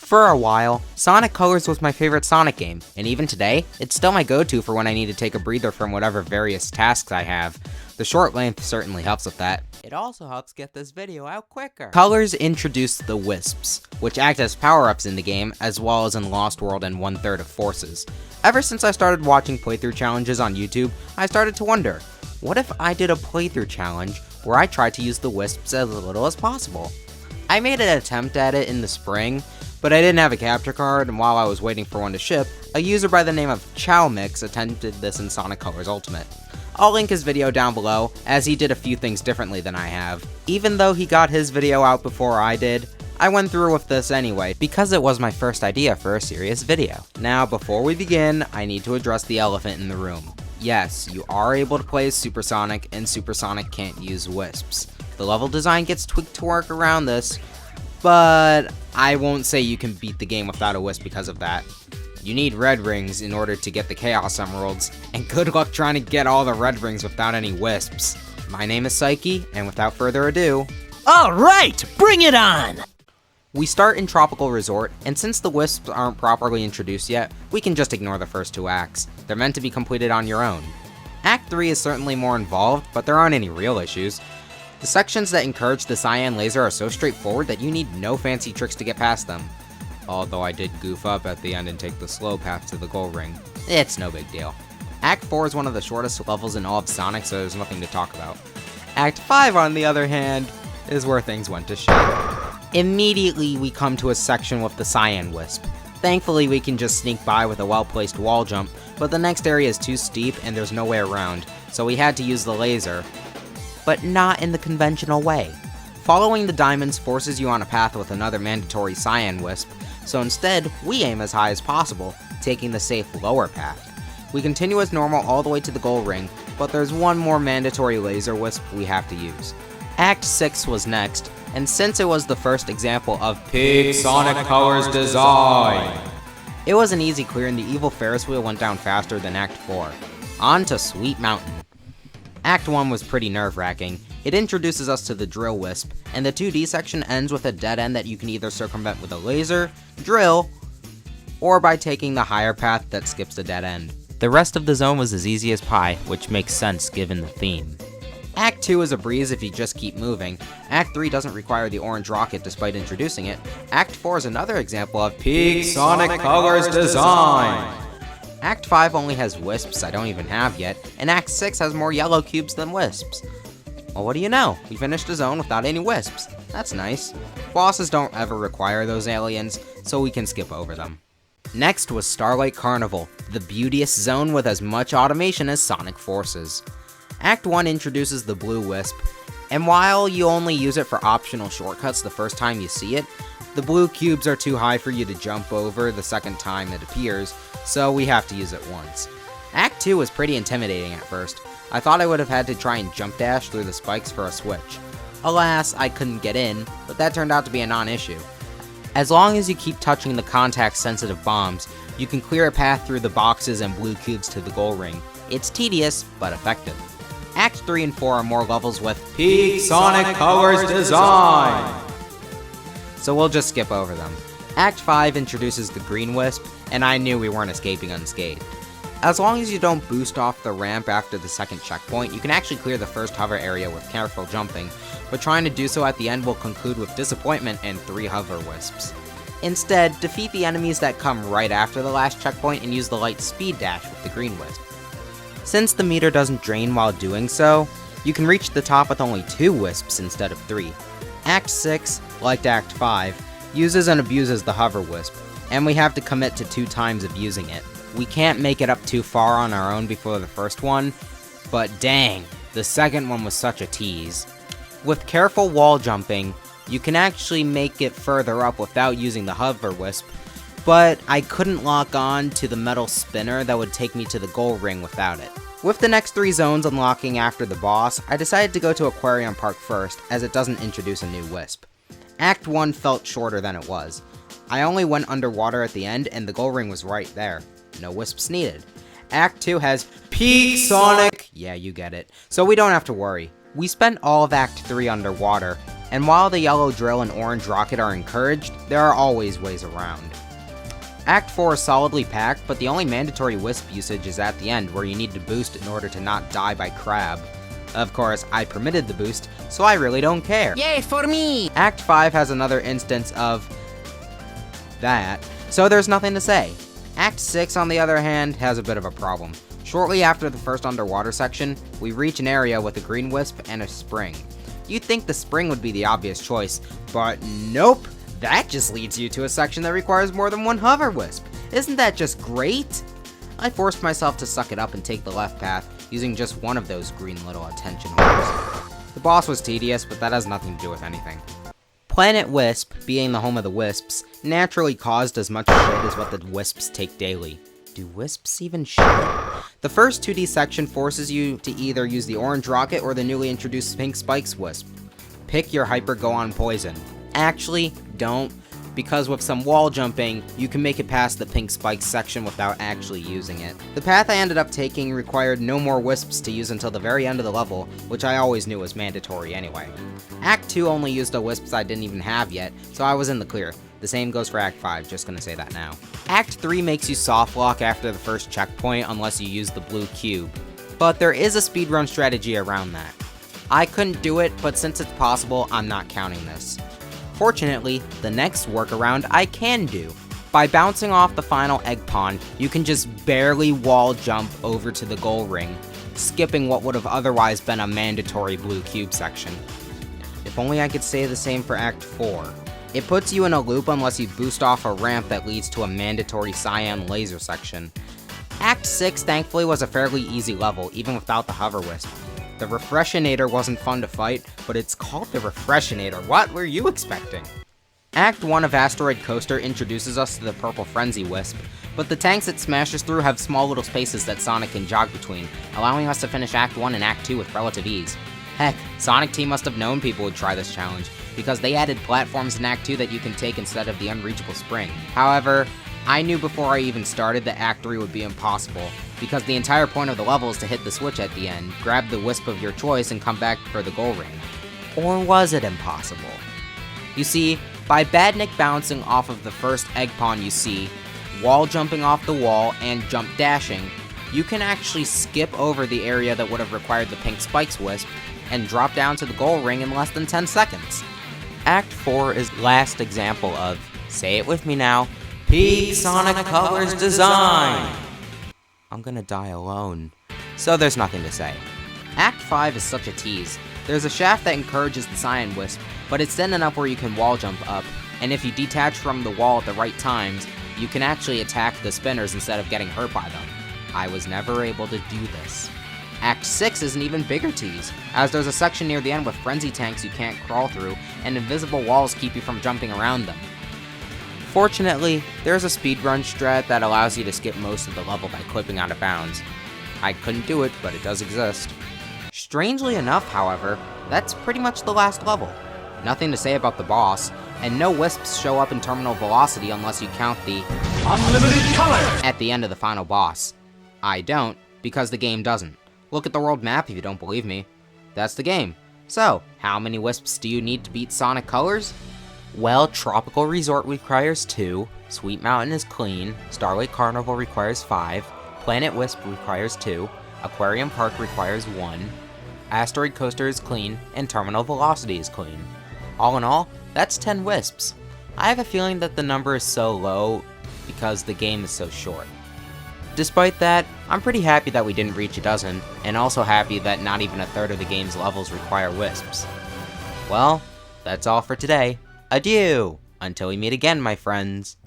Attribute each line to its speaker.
Speaker 1: For a while, Sonic Colors was my favorite Sonic game, and even today, it's still my go-to for when I need to take a breather from whatever various tasks I have. The short length certainly helps with that. It also helps get this video out quicker. Colors introduced the Wisps, which act as power-ups in the game, as well as in Lost World and 1/3 of Forces. Ever since I started watching playthrough challenges on YouTube, I started to wonder, what if I did a playthrough challenge where I tried to use the Wisps as little as possible? I made an attempt at it in the spring, but I didn't have a capture card, and while I was waiting for one to ship, a user by the name of ChowMix attempted this in Sonic Colors Ultimate. I'll link his video down below, as he did a few things differently than I have. Even though he got his video out before I did, I went through with this anyway, because it was my first idea for a serious video. Now, before we begin, I need to address the elephant in the room. Yes, you are able to play as Supersonic, and Supersonic can't use Wisps. The level design gets tweaked to work around this, but I won't say you can beat the game without a Wisp because of that. You need red rings in order to get the Chaos Emeralds, and good luck trying to get all the red rings without any Wisps. My name is Psyche, and without further ado...
Speaker 2: Alright, bring it on!
Speaker 1: We start in Tropical Resort, and since the Wisps aren't properly introduced yet, we can just ignore the first two acts. They're meant to be completed on your own. Act 3 is certainly more involved, but there aren't any real issues. The sections that encourage the cyan laser are so straightforward that you need no fancy tricks to get past them. Although I did goof up at the end and take the slow path to the goal ring. It's no big deal. Act 4 is one of the shortest levels in all of Sonic, so there's nothing to talk about. Act 5, on the other hand, is where things went to shit. Immediately, we come to a section with the Cyan Wisp. Thankfully, we can just sneak by with a well-placed wall jump, but the next area is too steep and there's no way around, so we had to use the laser. But not in the conventional way. Following the diamonds forces you on a path with another mandatory Cyan Wisp, so instead, we aim as high as possible, taking the safe lower path. We continue as normal all the way to the goal ring, but there's one more mandatory laser wisp we have to use. Act 6 was next, and since it was the first example of peak Sonic Colors design, it was an easy clear and the evil Ferris wheel went down faster than Act 4. On to Sweet Mountain. Act 1 was pretty nerve-wracking. It introduces us to the Drill Wisp, and the 2D section ends with a dead end that you can either circumvent with a laser, drill, or by taking the higher path that skips the dead end. The rest of the zone was as easy as pie, which makes sense given the theme. Act 2 is a breeze if you just keep moving. Act 3 doesn't require the orange rocket despite introducing it. Act 4 is another example of peak Sonic Colors design. Act 5 only has Wisps I don't even have yet, and Act 6 has more yellow cubes than Wisps. Well, what do you know? We finished a zone without any Wisps. That's nice. Bosses don't ever require those aliens, so we can skip over them. Next was Starlight Carnival, the beauteous zone with as much automation as Sonic Forces. Act 1 introduces the blue Wisp, and while you only use it for optional shortcuts the first time you see it, the blue cubes are too high for you to jump over the second time it appears, so we have to use it once. Act 2 was pretty intimidating at first. I thought I would have had to try and jump dash through the spikes for a switch. Alas, I couldn't get in, but that turned out to be a non-issue. As long as you keep touching the contact-sensitive bombs, you can clear a path through the boxes and blue cubes to the goal ring. It's tedious, but effective. Acts 3 and 4 are more levels with peak Sonic Colors design, so we'll just skip over them. Act 5 introduces the green Wisp, and I knew we weren't escaping unscathed. As long as you don't boost off the ramp after the second checkpoint, you can actually clear the first hover area with careful jumping, but trying to do so at the end will conclude with disappointment and 3 hover Wisps. Instead, defeat the enemies that come right after the last checkpoint and use the light speed dash with the green Wisp. Since the meter doesn't drain while doing so, you can reach the top with only 2 Wisps instead of 3. Act 6, like Act 5, uses and abuses the hover Wisp, and we have to commit to 2 times of using it. We can't make it up too far on our own before the first one, but dang, the second one was such a tease. With careful wall jumping, you can actually make it further up without using the hover Wisp, but I couldn't lock on to the metal spinner that would take me to the goal ring without it. With the next 3 zones unlocking after the boss, I decided to go to Aquarium Park first, as it doesn't introduce a new Wisp. Act 1 felt shorter than it was. I only went underwater at the end and the goal ring was right there. No Wisps needed. Act 2 has peak Sonic, yeah you get it, so we don't have to worry. We spent all of Act 3 underwater, And while the yellow drill and orange rocket are encouraged, there are always ways around. Act 4 is solidly packed, but the only mandatory Wisp usage is at the end, where you need to boost in order to not die by crab. Of course, I permitted the boost, so I really don't care.
Speaker 2: Yay for me!
Speaker 1: Act 5 has another instance of that, so there's nothing to say. Act 6, on the other hand, has a bit of a problem. Shortly after the first underwater section, we reach an area with a green wisp and a spring. You'd think the spring would be the obvious choice, but nope! That just leads you to a section that requires more than one hover wisp. Isn't that just great? I forced myself to suck it up and take the left path, using just one of those green little attention whores. The boss was tedious, but that has nothing to do with anything. Planet Wisp, being the home of the Wisps, naturally caused as much shit as what the Wisps take daily. Do Wisps even shit? The first 2D section forces you to either use the orange rocket or the newly introduced pink spikes Wisp. Pick your hyper go on poison. Actually, don't, because with some wall jumping, you can make it past the pink spikes section without actually using it. The path I ended up taking required no more Wisps to use until the very end of the level, which I always knew was mandatory anyway. Act 2 only used the Wisps I didn't even have yet, so I was in the clear. The same goes for Act 5, just gonna say that now. Act 3 makes you soft lock after the first checkpoint unless you use the blue cube, but there is a speedrun strategy around that. I couldn't do it, but since it's possible, I'm not counting this. Fortunately, the next workaround I can do. By bouncing off the final egg pond, you can just barely wall jump over to the goal ring, skipping what would have otherwise been a mandatory blue cube section. If only I could say the same for Act 4. It puts you in a loop unless you boost off a ramp that leads to a mandatory cyan laser section. Act 6 thankfully was a fairly easy level, even without the hover wisp. The Refreshinator wasn't fun to fight, but it's called the Refreshinator. What were you expecting? Act 1 of Asteroid Coaster introduces us to the Purple Frenzy Wisp, but the tanks it smashes through have small little spaces that Sonic can jog between, allowing us to finish Act 1 and Act 2 with relative ease. Heck, Sonic Team must have known people would try this challenge, because they added platforms in Act 2 that you can take instead of the unreachable spring. However, I knew before I even started that Act 3 would be impossible, because the entire point of the level is to hit the switch at the end, grab the wisp of your choice, and come back for the goal ring. Or was it impossible? You see, by Badnik bouncing off of the first egg pond you see, wall jumping off the wall, and jump dashing, you can actually skip over the area that would have required the pink spikes wisp, and drop down to the goal ring in less than 10 seconds. Act 4 is the last example of, say it with me now, peak Sonic Colors design! I'm gonna die alone. So there's nothing to say. Act 5 is such a tease. There's a shaft that encourages the cyan wisp, but it's thin enough where you can wall jump up, and if you detach from the wall at the right times, you can actually attack the spinners instead of getting hurt by them. I was never able to do this. Act 6 is an even bigger tease, as there's a section near the end with frenzy tanks you can't crawl through, and invisible walls keep you from jumping around them. Fortunately, there's a speedrun strat that allows you to skip most of the level by clipping out of bounds. I couldn't do it, but it does exist. Strangely enough, however, that's pretty much the last level. Nothing to say about the boss, and no wisps show up in terminal velocity unless you count the unlimited color at the end of the final boss. I don't, because the game doesn't. Look at the world map if you don't believe me. That's the game. So, how many wisps do you need to beat Sonic Colors? Well, Tropical Resort requires 2, Sweet Mountain is clean, Starlight Carnival requires 5, Planet Wisp requires 2, Aquarium Park requires 1, Asteroid Coaster is clean, and Terminal Velocity is clean. All in all, that's 10 wisps. I have a feeling that the number is so low because the game is so short. Despite that, I'm pretty happy that we didn't reach a dozen, and also happy that not even a third of the game's levels require wisps. Well, that's all for today. Adieu! Until we meet again, my friends.